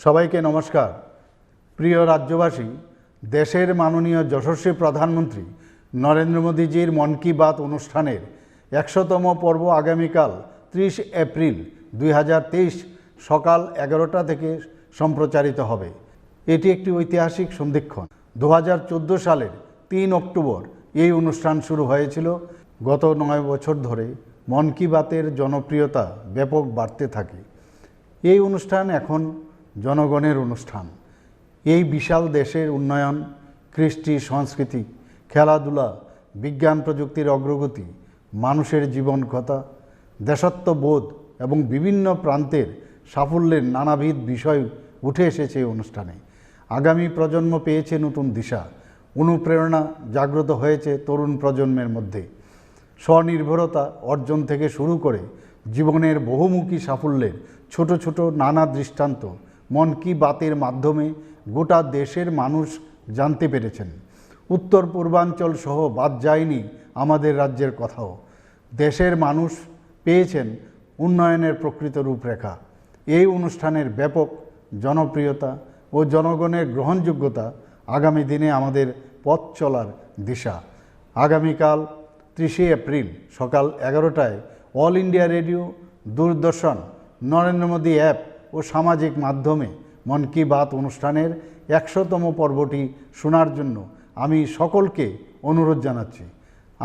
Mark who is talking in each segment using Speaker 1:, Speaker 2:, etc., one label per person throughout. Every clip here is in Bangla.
Speaker 1: সবাইকে নমস্কার। প্রিয় রাজ্যবাসী, দেশের মাননীয় যশস্বী প্রধানমন্ত্রী নরেন্দ্র মোদীজির মন কি বাত অনুষ্ঠানের ১০০তম পর্ব আগামীকাল ৩০ এপ্রিল ২০২৩ সকাল ১১টা থেকে সম্প্রচারিত হবে। এটি একটি ঐতিহাসিক সন্ধিক্ষণ। ২০১৪ সালের ৩ অক্টোবর এই অনুষ্ঠান শুরু হয়েছিল। গত ৯ বছর ধরে মন কি বাতের জনপ্রিয়তা ব্যাপক বাড়তে থাকে। এই অনুষ্ঠান এখন জনগণের অনুষ্ঠান। এই বিশাল দেশের উন্নয়ন, কৃষ্টি, সংস্কৃতি, খেলাধুলা, বিজ্ঞান প্রযুক্তির অগ্রগতি, মানুষের জীবন কথা, দেশত্ববোধ এবং বিভিন্ন প্রান্তের সাফল্যের নানাবিধ বিষয় উঠে এসেছে এই অনুষ্ঠানে। আগামী প্রজন্ম পেয়েছে নতুন দিশা, অনুপ্রেরণা জাগ্রত হয়েছে তরুণ প্রজন্মের মধ্যে। স্বনির্ভরতা অর্জন থেকে শুরু করে জীবনের বহুমুখী সাফল্যের ছোট ছোট নানা দৃষ্টান্ত মন কি বাতের মাধ্যমে গোটা দেশের মানুষ জানতে পেরেছেন। উত্তর পূর্বাঞ্চল সহ বাদ যায়নি আমাদের রাজ্যের কথাও। দেশের মানুষ পেয়েছেন উন্নয়নের প্রকৃত রূপরেখা। এই অনুষ্ঠানের ব্যাপক জনপ্রিয়তা ও জনগণের গ্রহণযোগ্যতা আগামী দিনে আমাদের পথ চলার দিশা। আগামীকাল ৩০ এপ্রিল সকাল ১১টায় অল ইন্ডিয়া রেডিও, দূরদর্শন, নরেন্দ্র মোদী অ্যাপ ও সামাজিক মাধ্যমে মন কি বাত অনুষ্ঠানের ১০০তম পর্বটি শোনার জন্য আমি সকলকে অনুরোধ জানাচ্ছি।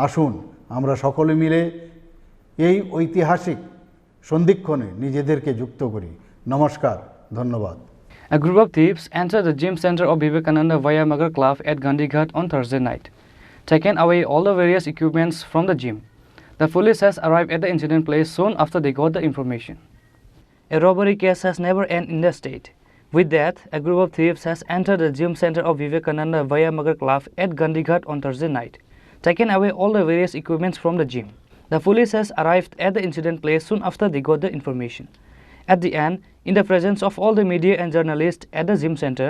Speaker 1: আসুন আমরা সকলে মিলে এই ঐতিহাসিক সন্ধিক্ষণে নিজেদেরকে যুক্ত করি। নমস্কার, ধন্যবাদ।
Speaker 2: A group of thieves entered the gym center of Vivekananda Vayamagar club at Gandighat on Thursday night, taking away all the various equipments from the gym. The police has arrived at the incident place soon after they got the information. A robbery case has never ended in the state. With that, a group of thieves has entered the gym center of Vivekananda Vayamagar club at Gandighat on Thursday night, taking away all the various equipments from the gym. The police has arrived at the incident place soon after they got the information. At the end, in the presence of all the media and journalists at the gym center,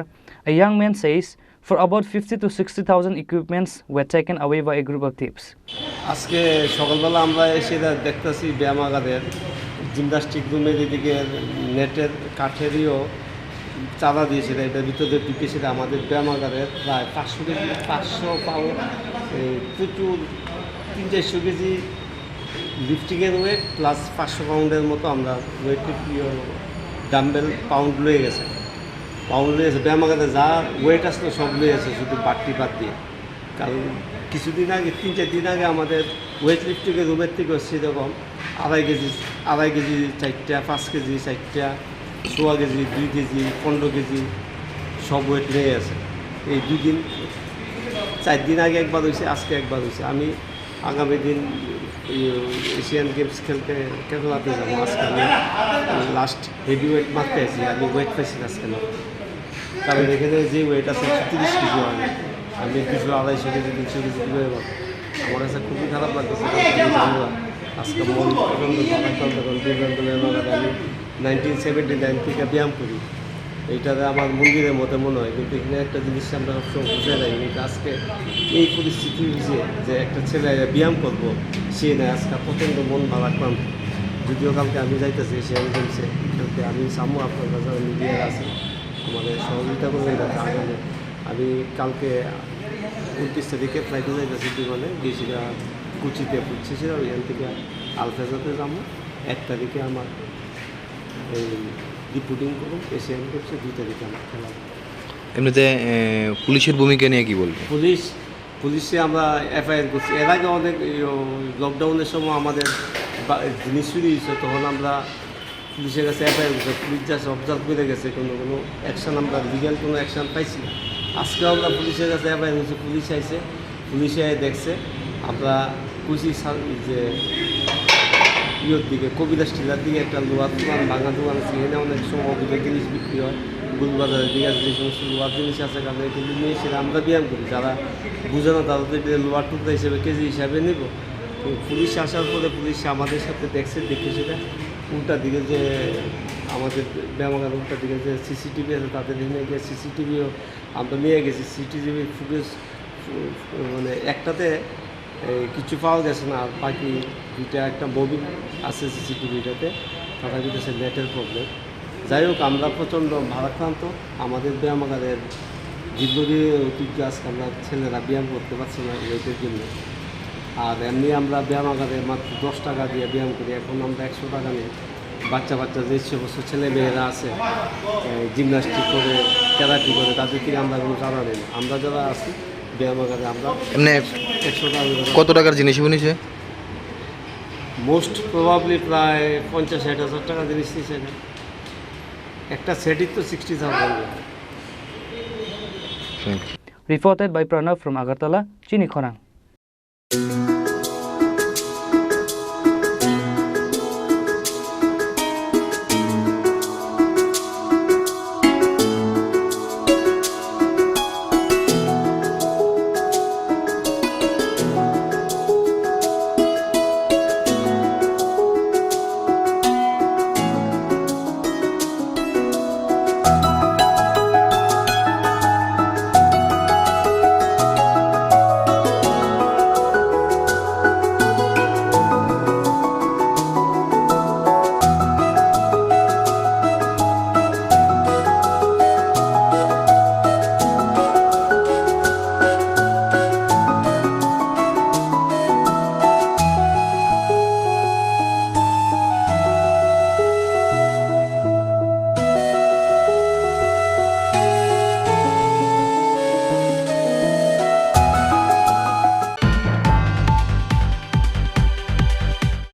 Speaker 2: a young man says for about 50 to 60,000 equipments were taken away by a group of thieves.
Speaker 3: আজকে সকালবেলা আমরা এসে দেখতেছি ব্যায়ামাগারের জিমনাস্টিক রুমের এদিকে নেটের কাঠেরও চাঁদা দিয়েছিল, এটার ভিতরে ঢুকেছিল আমাদের ব্যায়ামাগারের প্রায় 500 পাউন্ড প্রচুর 300-400 কেজি লিফটিংয়ের ওয়েট প্লাস 500 পাউন্ডের মতো আমরা ওয়েট ডাম্বেল পাউন্ড লয়ে গেছে ব্যায়ামাগারে যা ওয়েট আসলো সব লয়ে গেছে, শুধু বাড়তি বাদ দিয়ে। কারণ কিছুদিন আগে 3-4 দিন আগে আমাদের ওয়েট লিফটিংয়ের রুমের থেকে সেরকম 2.5 কেজি 4টা, 5 কেজি 4টা, 16 কেজি 2 কেজি 15 কেজি সব ওয়েট নিয়ে আছে। এই 2 দিন 4 দিন আগে একবার হয়েছে, আজকে একবার হয়েছে। আমি আগামী দিন এশিয়ান গেমস খেলাতে যাবো। আজকে আমি লাস্ট হেভি ওয়েট মারতে আছি, আমি ওয়েট পাইছি আজকে না। কারণ এখানে যে ওয়েট আছে 30 কেজি হয়, আমি 200-250 কেজি 300 কেজি কীভাবে পাবো? আমার কাছে খুবই খারাপ লাগতেছে। আমরা আজকে মন প্রচণ্ড আমি 1979 থেকে ব্যায়াম করি, এইটাতে আমার মন্দিরের মতো মনে হয়। কিন্তু এখানে একটা জিনিস আমরা সবসময় বুঝে যাই, কিন্তু আজকে এই পরিস্থিতি বুঝে যে একটা ছেলে ব্যায়াম করবো সে নেয়। আজকে প্রচণ্ড মন ভালো। যদিও কালকে আমি যাইতেছি এশিয়ান গেমসে খেলতে, আমি সামু আপনার কাছে মিডিয়ার আছে আমাদের সহযোগিতা করবে। আগামী আমি কালকে 29 তারিখে ফ্লাইটে যাইতেছি বিমানে, গিয়েছিলাম কুচিতে পৌঁছেছিলাম, এখান থেকে আলফেজাতে যাবো। 1 তারিখে আমার এই রিপোর্টিং করুন এশিয়ান গেমসে, 2 তারিখে আমার খেলা।
Speaker 4: এমনিতে পুলিশের ভূমিকা নিয়ে কী বলবো?
Speaker 3: পুলিশে আমরা এফআইআর করছি। এর আগে অনেক লকডাউনের সময় আমাদের জিনিস চুরি হয়েছে, তখন আমরা পুলিশের কাছে এফআইআর করছি। পুলিশ যা অবজার্ভ করে গেছে, কোনো অ্যাকশান আমরা লিগ্যাল কোনো অ্যাকশান পাইছি না। আজকেও আমরা পুলিশের কাছে এফআইআর করছি, পুলিশ আইছে, পুলিশে দেখছে। আমরা খুশি যে ইয়ের দিকে কবিরাজ টিলার দিকে একটা লোহার দোকান, ভাঙা দোকান আছে, এখানে অনেক সময় অভিযোগ জিনিস বিক্রি হয়। গুলবাজারের দিকে যে সমস্ত লোহার জিনিস আছে, কারণ এগুলি নিয়ে সেটা আমরা ব্যায়াম করি। যারা বুঝে না তারা তো লোহার টুকরা হিসেবে কেজি হিসাবে নেব। তো পুলিশ আসার পরে পুলিশ আমাদের সাথে দেখে সেটা উল্টা দিকে যে আমাদের ব্যায়ামাগার উল্টা দিকে যে সিসিটিভি আছে, তাদের এখানে গিয়ে সিসিটিভিও আমরা নিয়ে গেছি। সিসিটিভি ফুটেজ মানে একটাতে কিছু পাওয়া গেছে না, আর বাকি 2টা একটা মোবিল আছে সিসিটিভিটাতে, তারা কিন্তু নেটের প্রবলেম। যাই হোক আমরা প্রচণ্ড ভারাক্রান্ত। আমাদের ব্যায়ামাগারের দীর্ঘদিনের ঐতিহ্য আজকে আমরা ছেলেরা ব্যায়াম করতে পারছি না ওয়েটের জন্য। আর এমনি আমরা ব্যায়ামাগারে মাত্র 10 টাকা দিয়ে ব্যায়াম করি, এখন আমরা 100 টাকা নিই। বাচ্চা যে সমস্ত ছেলে মেয়েরা আছে জিমনাস্টিক করে ক্যারাটি করে তাদের থেকে আমরা কোনো চাঁদা নিই না। আমরা যারা আছি ব্যায়ামাগারে আমরা
Speaker 4: এমনি
Speaker 3: 100 টাকা
Speaker 4: কত টাকার জিনিস নিছে?
Speaker 3: মোস্ট প্রবাবলি প্রায় 50-60 হাজার টাকা জিনিস নিচ্ছে। একটা সেটই তো 60,000।
Speaker 2: Reported by Pranav from Agartala, Chini, Khorang.